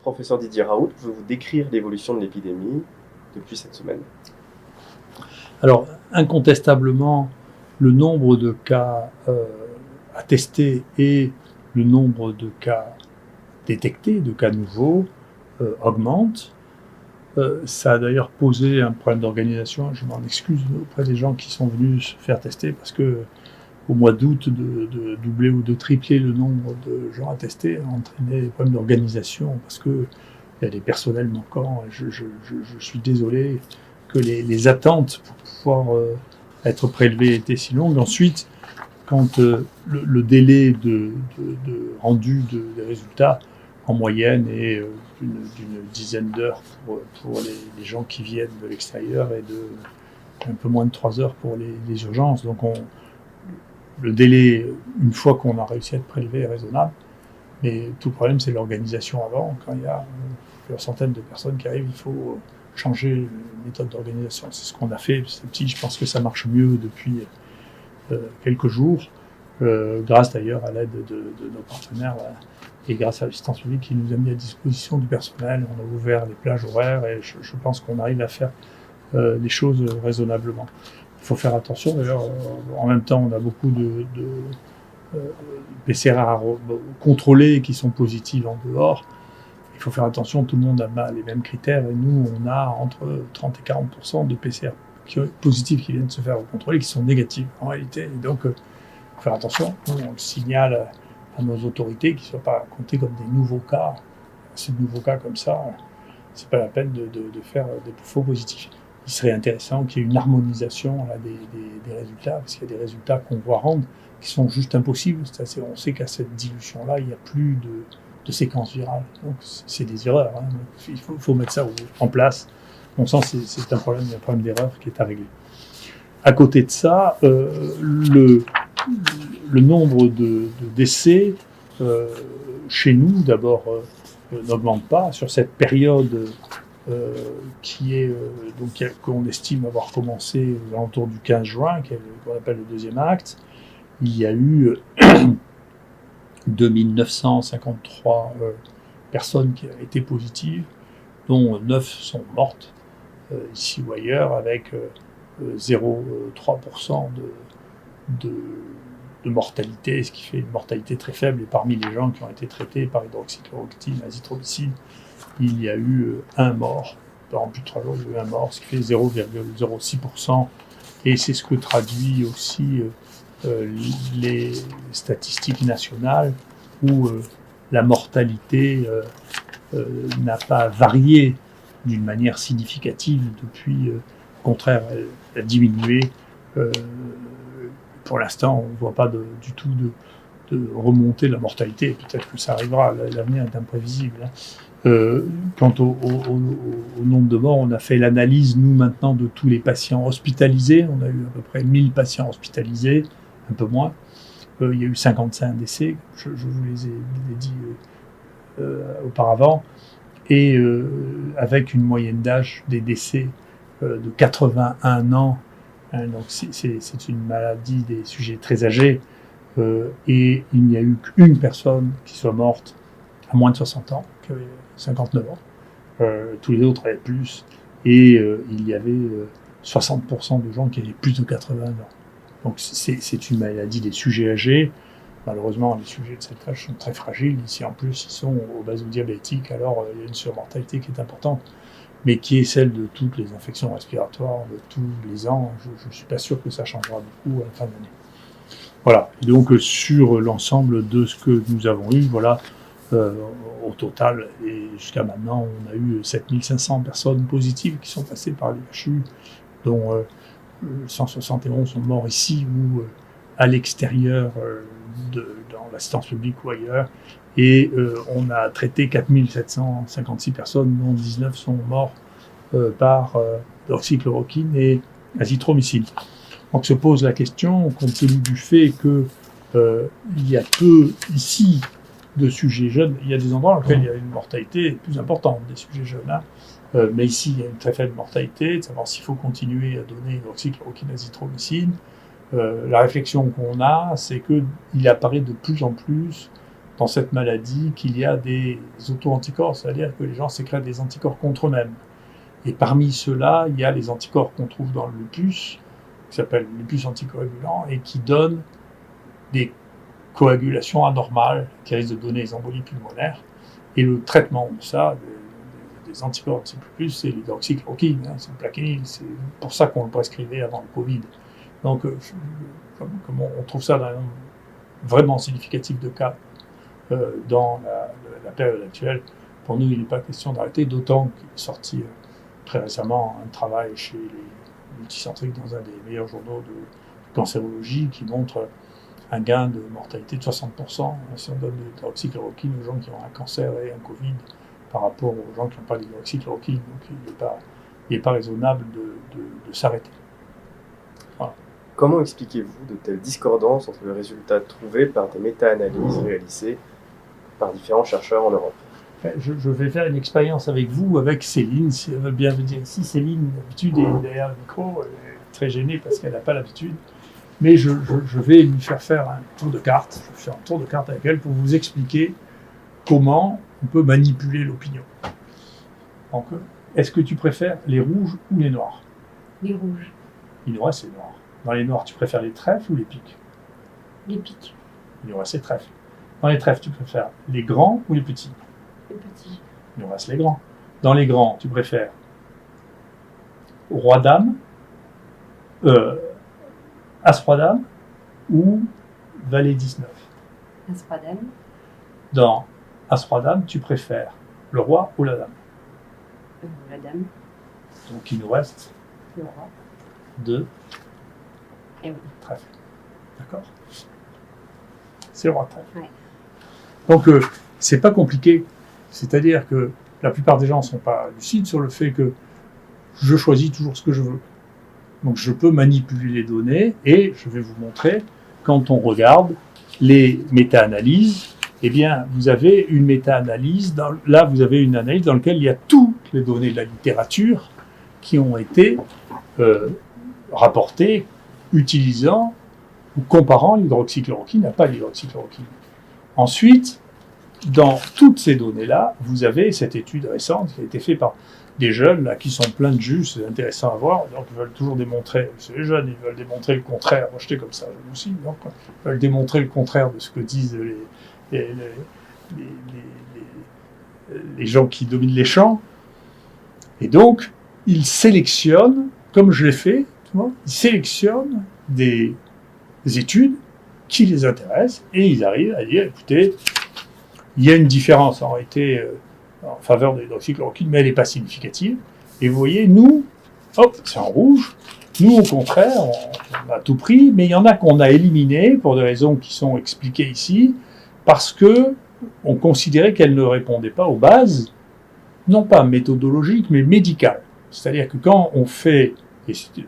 Professeur Didier Raoult, pouvez-vous décrire l'évolution de l'épidémie depuis cette semaine? Alors, incontestablement, le nombre de cas attestés et le nombre de cas détectés, de cas nouveaux, augmente. Ça a d'ailleurs posé un problème d'organisation. Je m'en excuse auprès des gens qui sont venus se faire tester parce que au mois d'août, de doubler ou de tripler le nombre de gens attestés a entraîné des problèmes d'organisation parce qu'il y a des personnels manquants. Je suis désolé que les attentes pour pouvoir être prélevés étaient si longues. Ensuite, quand le délai de rendu des résultats en moyenne est d'une dizaine d'heures pour les gens qui viennent de l'extérieur et de un peu moins de 3 heures pour les urgences. Donc le délai, une fois qu'on a réussi à être prélevé, est raisonnable. Mais tout le problème, c'est l'organisation avant. Quand il y a plusieurs centaines de personnes qui arrivent, il faut changer la méthode d'organisation. C'est ce qu'on a fait petit à petit. Je pense que ça marche mieux depuis quelques jours, grâce d'ailleurs à l'aide de nos partenaires et grâce à l'assistance publique qui nous a mis à disposition du personnel. On a ouvert les plages horaires et je pense qu'on arrive à faire les choses raisonnablement. Il faut faire attention. D'ailleurs, en même temps, on a beaucoup de PCR contrôlés qui sont positifs en dehors. Il faut faire attention, tout le monde a les mêmes critères et nous, on a entre 30 et 40% de PCR positifs qui viennent se faire contrôler, qui sont négatifs en réalité. Et donc, il faut faire attention. On le signale à nos autorités qu'ils ne soient pas comptés comme des nouveaux cas. Ces nouveaux cas comme ça, c'est pas la peine de faire des faux positifs. Il serait intéressant qu'il y ait une harmonisation là, des résultats, parce qu'il y a des résultats qu'on voit rendre qui sont juste impossibles. On sait qu'à cette dilution-là, il n'y a plus de séquence virale. Donc, c'est des erreurs. Hein. Il faut mettre ça en place. Bon sens, c'est un problème d'erreur qui est à régler. À côté de ça, le nombre de décès chez nous, d'abord, n'augmente pas. Sur cette période qui est donc qu'on estime avoir commencé aux alentours du 15 juin, qu'on appelle le deuxième acte, il y a eu 2953 personnes qui ont été positives, dont 9 sont mortes ici ou ailleurs, avec 0,3% de mortalité, ce qui fait une mortalité très faible. Et parmi les gens qui ont été traités par hydroxychloroquine, azithromycine, il y a eu un mort. En plus de 3 jours, il y a eu un mort, ce qui fait 0,06%. Et c'est ce que traduit aussi les statistiques nationales où la mortalité n'a pas varié d'une manière significative depuis, au contraire, elle a diminué. Pour l'instant, on ne voit pas du tout de remonter la mortalité. Peut-être que ça arrivera, l'avenir est imprévisible. Quant au nombre de morts, on a fait l'analyse, nous, maintenant, de tous les patients hospitalisés. On a eu à peu près 1000 patients hospitalisés, un peu moins. Il y a eu 55 décès, je vous les ai dit auparavant, et avec une moyenne d'âge des décès de 81 ans. Hein, donc c'est une maladie des sujets très âgés, et il n'y a eu qu'une personne qui soit morte à moins de 60 ans, qui avait 59 ans. Tous les autres avaient plus, et il y avait 60% de gens qui avaient plus de 80 ans. Donc c'est une maladie des sujets âgés. Malheureusement, les sujets de cet âge sont très fragiles. Ici, en plus, ils sont obèses ou diabétiques, alors il y a une surmortalité qui est importante, mais qui est celle de toutes les infections respiratoires de tous les ans. Je ne suis pas sûr que ça changera beaucoup à la fin de l'année. Voilà. Et donc, sur l'ensemble de ce que nous avons eu, voilà, au total, et jusqu'à maintenant, on a eu 7500 personnes positives qui sont passées par les HU, dont 171 sont morts ici ou à l'extérieur dans l'assistance publique ou ailleurs. Et on a traité 4756 personnes, dont 19 sont morts par hydroxychloroquine et azithromycine. Donc se pose la question, compte tenu du fait qu'il y a peu ici de sujets jeunes, il y a des endroits dans lesquels il y a une mortalité plus importante des sujets jeunes, hein. Mais ici, il y a une très faible mortalité, de savoir s'il faut continuer à donner hydroxychloroquine, azithromycine. La réflexion qu'on a, c'est qu'il apparaît de plus en plus dans cette maladie qu'il y a des auto-anticorps, c'est-à-dire que les gens sécrètent des anticorps contre eux-mêmes. Et parmi ceux-là, il y a les anticorps qu'on trouve dans le lupus, qui s'appellent lupus anticoagulant, et qui donnent des coagulations anormales, qui risquent de donner des embolies pulmonaires. Et le traitement de ça, des anticorps anti-lupus, c'est l'hydroxychloroquine, c'est le plaquenil, c'est pour ça qu'on le prescrivait avant le Covid. Donc, comme on trouve ça dans un nombre vraiment significatif de cas dans la période actuelle, pour nous, il n'est pas question d'arrêter, d'autant qu'il est sorti très récemment un travail chez les multicentriques dans un des meilleurs journaux de cancérologie qui montre un gain de mortalité de 60% si on donne de l'hydroxychloroquine aux gens qui ont un cancer et un Covid par rapport aux gens qui n'ont pas d'hydroxychloroquine. Donc il n'est pas raisonnable de s'arrêter. Voilà. Comment expliquez-vous de telles discordances entre les résultats trouvés par des méta-analyses réalisées par différents chercheurs en Europe? Je vais faire une expérience avec vous, avec Céline, si elle veut bien venir ici. Céline, d'habitude, est derrière le micro, elle est très gênée parce qu'elle n'a pas l'habitude. Mais je vais lui faire un tour de carte. Je vais faire un tour de carte avec elle pour vous expliquer comment on peut manipuler l'opinion. Donc, est-ce que tu préfères les rouges ou les noirs? Les rouges. Il nous reste les noirs. Dans les noirs, tu préfères les trèfles ou les pics? Les pics. Il nous reste les trèfles. Dans les trèfles, tu préfères les grands ou les petits? Les petits. Il nous reste les grands. Dans les grands, tu préfères roi-dame, As-roi-dame ou valet 19? As-roi-dame. Dans As-roi-dame, tu préfères le roi ou la dame? La dame. Donc il nous reste Le roi. 2 Et oui. trèfles. D'accord? C'est le roi de trèfle. Ouais. Donc c'est pas compliqué. C'est-à-dire que la plupart des gens ne sont pas lucides sur le fait que je choisis toujours ce que je veux. Donc je peux manipuler les données et je vais vous montrer, quand on regarde les méta-analyses, eh bien vous avez une méta-analyse, là vous avez une analyse dans laquelle il y a toutes les données de la littérature qui ont été rapportées utilisant ou comparant l'hydroxychloroquine à pas l'hydroxychloroquine. Ensuite, dans toutes ces données-là, vous avez cette étude récente qui a été faite par des jeunes là, qui sont pleins de jus, c'est intéressant à voir, donc ils veulent toujours démontrer, c'est les jeunes, ils veulent démontrer le contraire, moi j'étais comme ça, je aussi, donc ils veulent démontrer le contraire de ce que disent les gens qui dominent les champs, et donc ils sélectionnent, comme je l'ai fait, tu vois, ils sélectionnent des études qui les intéressent, et ils arrivent à dire, écoutez, il y a une différence en réalité en faveur de l'hydroxychloroquine, mais elle n'est pas significative. Et vous voyez, nous, hop, c'est en rouge. Nous, au contraire, on a tout pris, mais il y en a qu'on a éliminé pour des raisons qui sont expliquées ici, parce que on considérait qu'elles ne répondaient pas aux bases, non pas méthodologiques, mais médicales. C'est-à-dire que quand on fait, et je suis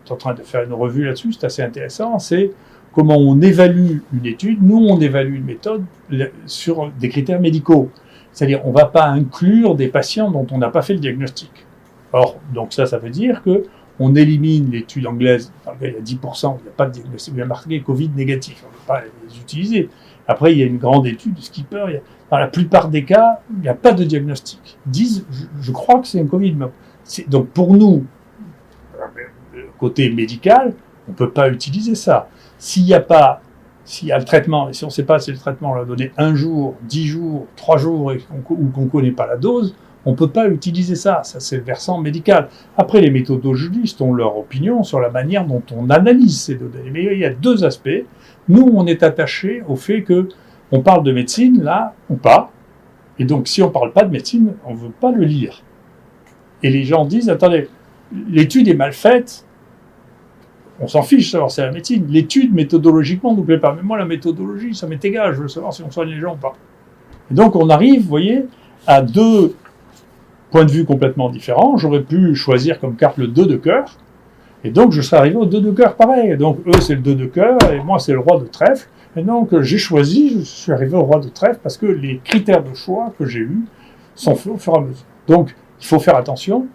en train de faire une revue là-dessus, c'est assez intéressant, c'est comment on évalue une étude. Nous, on évalue une méthode sur des critères médicaux. C'est-à-dire, on ne va pas inclure des patients dont on n'a pas fait le diagnostic. Or, donc ça veut dire qu'on élimine l'étude anglaise, dans laquelle il y a 10%, il n'y a pas de diagnostic, il y a marqué Covid négatif, on ne peut pas les utiliser. Après, il y a une grande étude de Skipper, dans la plupart des cas, il n'y a pas de diagnostic. Ils disent, je crois que c'est un Covid. Donc pour nous, côté médical, on ne peut pas utiliser ça. S'il y a le traitement, et si on ne sait pas si le traitement on l'a donné 1 jour, 10 jours, 3 jours, ou qu'on ne connaît pas la dose, on ne peut pas utiliser ça. Ça, c'est le versant médical. Après, les méthodologistes ont leur opinion sur la manière dont on analyse ces données. Mais il y a 2 aspects. Nous, on est attaché au fait qu'on parle de médecine, là, ou pas. Et donc, si on ne parle pas de médecine, on ne veut pas le lire. Et les gens disent, attendez, l'étude est mal faite, on s'en fiche de savoir si c'est la médecine. L'étude, méthodologiquement, ne nous plaît pas. Mais moi, la méthodologie, ça m'est égal. Je veux savoir si on soigne les gens ou pas. Et donc, on arrive, vous voyez, à 2 points de vue complètement différents. J'aurais pu choisir comme carte le 2 de cœur. Et donc, je serais arrivé au 2 de cœur pareil. Et donc, eux, c'est le 2 de cœur. Et moi, c'est le roi de trèfle. Et donc, j'ai choisi, je suis arrivé au roi de trèfle parce que les critères de choix que j'ai eus sont faits au fur et à mesure. Donc, il faut faire attention.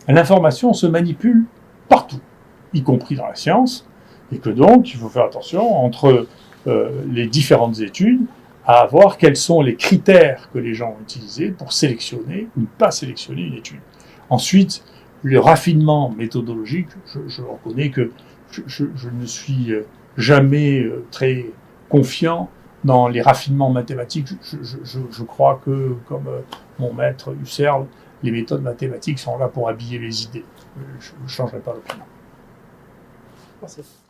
L'information se manipule partout, y compris dans la science, et que donc, il faut faire attention entre les différentes études, à voir quels sont les critères que les gens ont utilisés pour sélectionner ou ne pas sélectionner une étude. Ensuite, le raffinement méthodologique, je reconnais que je ne suis jamais très confiant dans les raffinements mathématiques. Je crois que, comme mon maître Husserl, les méthodes mathématiques sont là pour habiller les idées. Je ne changerai pas d'opinion. Merci.